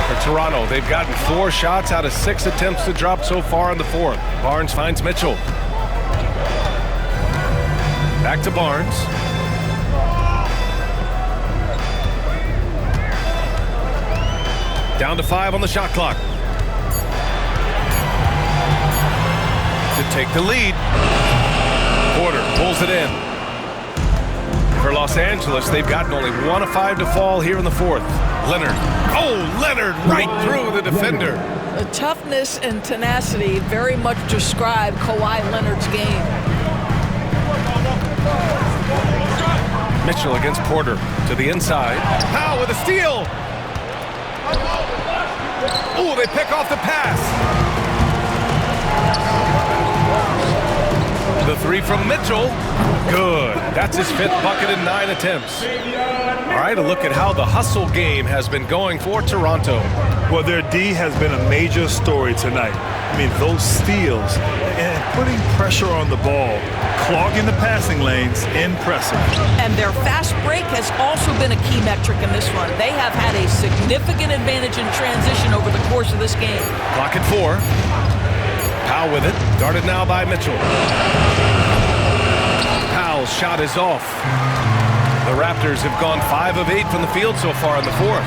[SPEAKER 2] For Toronto, they've gotten 4 shots out of 6 attempts to drop so far in the fourth. Barnes finds Mitchell. Back to Barnes. Down to 5 on the shot clock. To take the lead. Pulls it in. For Los Angeles, they've gotten only 1 of 5 to fall here in the fourth. Leonard. Oh, Leonard right through the defender.
[SPEAKER 4] The toughness and tenacity very much describe Kawhi Leonard's game.
[SPEAKER 2] Mitchell against Porter to the inside. Powell with a steal. Oh, they pick off the pass. The three from Mitchell. Good. That's his 5th bucket in 9 attempts. All right, a look at how the hustle game has been going for Toronto.
[SPEAKER 3] Well, their D has been a major story tonight. I mean, those steals and putting pressure on the ball, clogging the passing lanes, impressive.
[SPEAKER 4] And their fast break has also been a key metric in this one. They have had a significant advantage in transition over the course of this game.
[SPEAKER 2] Clock at 4. Powell with it. Guarded now by Mitchell. Powell's shot is off. The Raptors have gone 5 of 8 from the field so far in the fourth.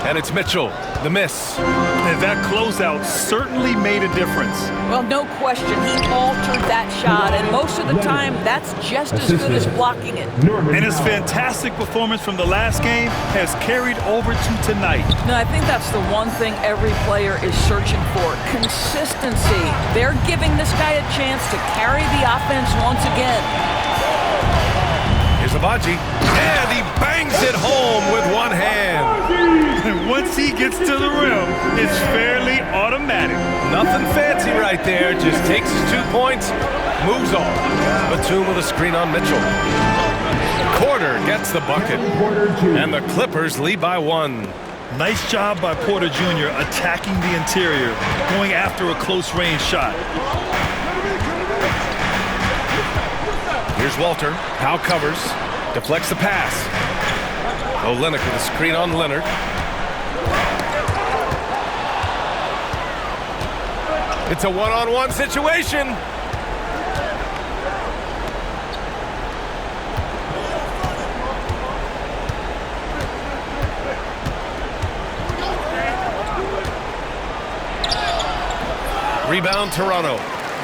[SPEAKER 2] And it's Mitchell, the miss.
[SPEAKER 3] And that closeout certainly made a difference.
[SPEAKER 4] Well, no question, he altered that shot, and most of the time, that's just as good as blocking it.
[SPEAKER 3] And his fantastic performance from the last game has carried over to tonight.
[SPEAKER 4] No, I think that's the one thing every player is searching for, consistency. They're giving this guy a chance to carry the offense once again.
[SPEAKER 2] Here's Abaji, and he bangs it home with one hand.
[SPEAKER 3] And once he gets to the rim, it's fairly automatic.
[SPEAKER 2] Nothing fancy right there, just takes his 2 points, moves on. Batum with a screen on Mitchell. Porter gets the bucket, and the Clippers lead by 1.
[SPEAKER 3] Nice job by Porter Jr. attacking the interior, going after a close-range shot.
[SPEAKER 2] Here's Walter. Powell covers. Deflects the pass. Olynyk with a screen on Leonard. It's a one-on-one situation. Rebound, Toronto.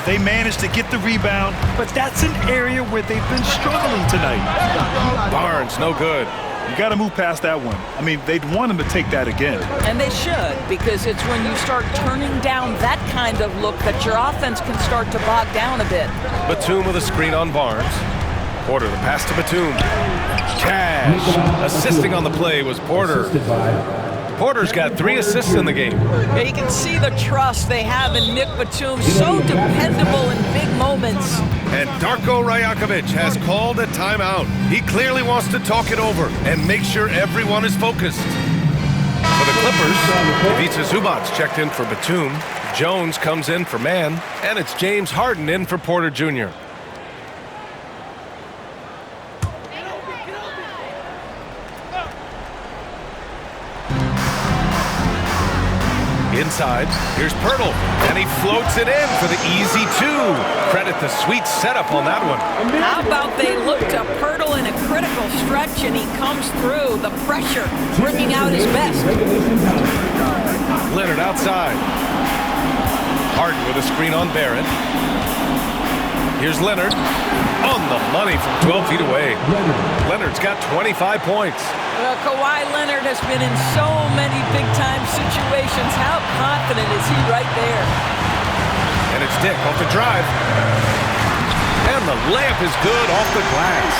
[SPEAKER 3] They managed to get the rebound, but that's an area where they've been struggling tonight.
[SPEAKER 2] Barnes, no good.
[SPEAKER 3] You got to move past that one. I mean, they'd want him to take that again.
[SPEAKER 4] And they should, because it's when you start turning down that kind of look that your offense can start to bog down a bit.
[SPEAKER 2] Batum with a screen on Barnes. Porter, the pass to Batum. Cash. Assisting on the play was Porter. Porter's got 3 assists in the game.
[SPEAKER 4] Yeah, you can see the trust they have in Nick Batum, so dependable in big moments.
[SPEAKER 2] And Darko Rajakovic has called a timeout. He clearly wants to talk it over and make sure everyone is focused. For the Clippers, Ivica Zubac checked in for Batum. Jones comes in for Mann, and it's James Harden in for Porter Jr. Inside, here's Pirtle, and he floats it in for the easy 2. Credit the sweet setup on that one.
[SPEAKER 4] How about they look to Pirtle in a critical stretch, and he comes through, the pressure, bringing out his best.
[SPEAKER 2] Leonard outside. Harden with a screen on Barrett. Here's Leonard on the money from 12 feet away. Leonard's got 25 points.
[SPEAKER 4] Well, Kawhi Leonard has been in so many big-time situations. How confident is he right there?
[SPEAKER 2] And it's Dick off the drive. And the layup is good off the glass.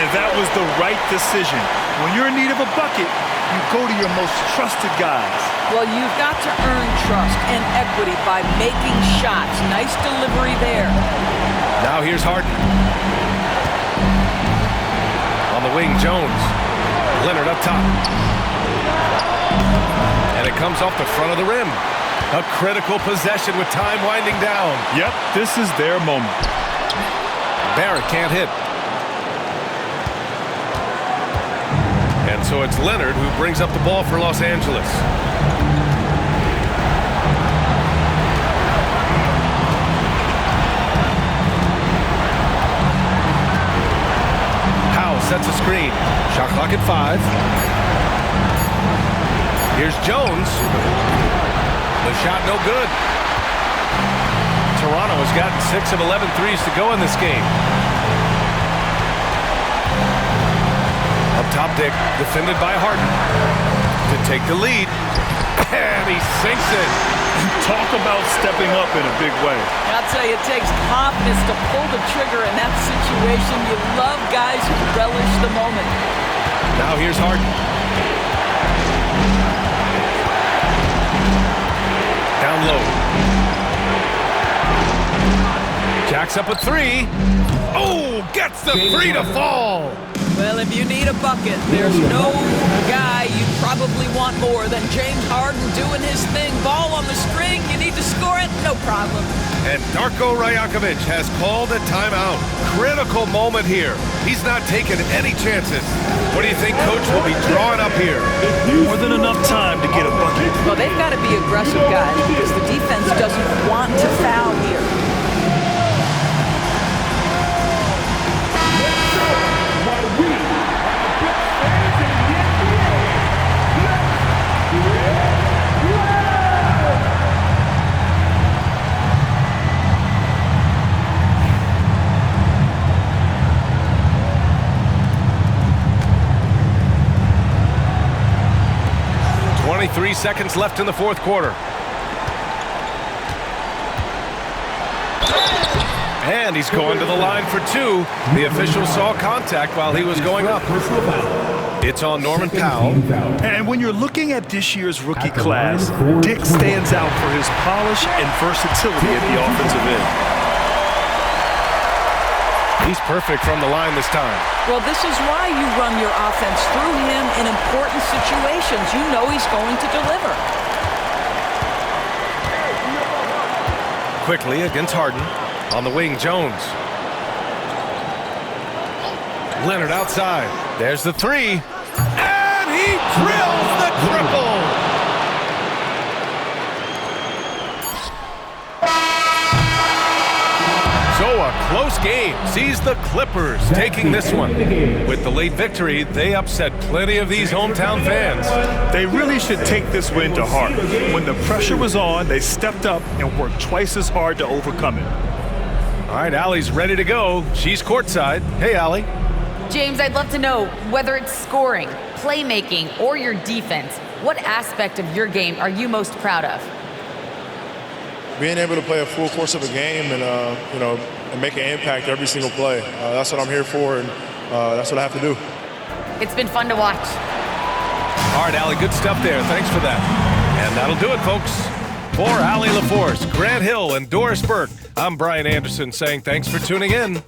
[SPEAKER 3] And that was the right decision. When you're in need of a bucket, you go to your most trusted guys.
[SPEAKER 4] Well, you've got to earn trust and equity by making shots. Nice delivery there.
[SPEAKER 2] Now here's Harden. On the wing, Jones. Leonard up top. And it comes off the front of the rim. A critical possession with time winding down.
[SPEAKER 3] Yep, this is their moment.
[SPEAKER 2] Barrett can't hit. And so it's Leonard who brings up the ball for Los Angeles. Powell sets a screen. Shot clock at 5. Here's Jones. The shot no good. Toronto has gotten 6 of 11 threes to go in this game. Up top, Dick, defended by Harden. To take the lead. And he sinks it.
[SPEAKER 3] Talk about stepping up in a big way.
[SPEAKER 4] I'll tell you, it takes confidence to pull the trigger in that situation. You love guys who relish the moment.
[SPEAKER 2] Now here's Harden. Down low. Jacks up a three. Oh, gets the three to fall.
[SPEAKER 4] Well, if you need a bucket, there's no guy you probably want more than James Harden doing his thing. Ball on the string, you need to score it, no problem.
[SPEAKER 2] And Darko Rajakovic has called a timeout. Critical moment here. He's not taking any chances. What do you think Coach will be drawing up here?
[SPEAKER 3] More than enough time to get a bucket.
[SPEAKER 4] Well, they've got to be aggressive, guys, because the defense doesn't want to foul here.
[SPEAKER 2] Three seconds left in the fourth quarter. And he's going to the line for two. The official saw contact while he was going up. It's on Norman Powell.
[SPEAKER 3] And when you're looking at this year's rookie class, Dick stands out for his polish and versatility at the offensive end.
[SPEAKER 2] He's perfect from the line this time.
[SPEAKER 4] Well, this is why you run your offense through him in important situations. You know he's going to deliver.
[SPEAKER 2] Quickly against Harden. On the wing, Jones. Leonard outside. There's the three. And he drills the triple. So a close game sees the Clippers taking this one. With the late victory, they upset plenty of these hometown fans.
[SPEAKER 3] They really should take this win to heart. When the pressure was on, they stepped up and worked twice as hard to overcome it.
[SPEAKER 2] All right, Allie's ready to go. She's courtside. Hey, Allie.
[SPEAKER 5] James, I'd love to know whether it's scoring, playmaking, or your defense. What aspect of your game are you most proud of?
[SPEAKER 9] Being able to play a full course of a game and, and make an impact every single play. That's what I'm here for, and that's what I have to do.
[SPEAKER 5] It's been fun to watch.
[SPEAKER 2] All right, Allie, good stuff there. Thanks for that. And that'll do it, folks. For Allie LaForce, Grant Hill, and Doris Burke, I'm Brian Anderson saying thanks for tuning in.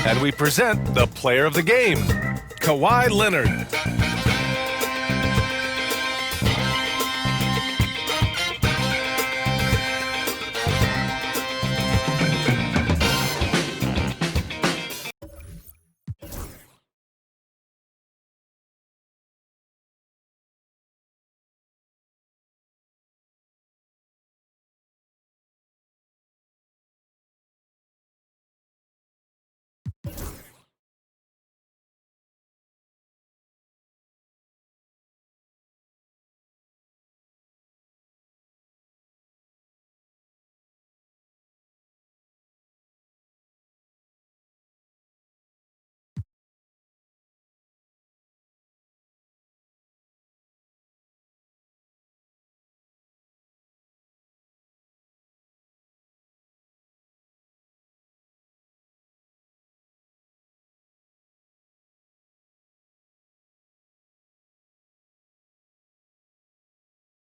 [SPEAKER 2] And we present the player of the game, Kawhi Leonard.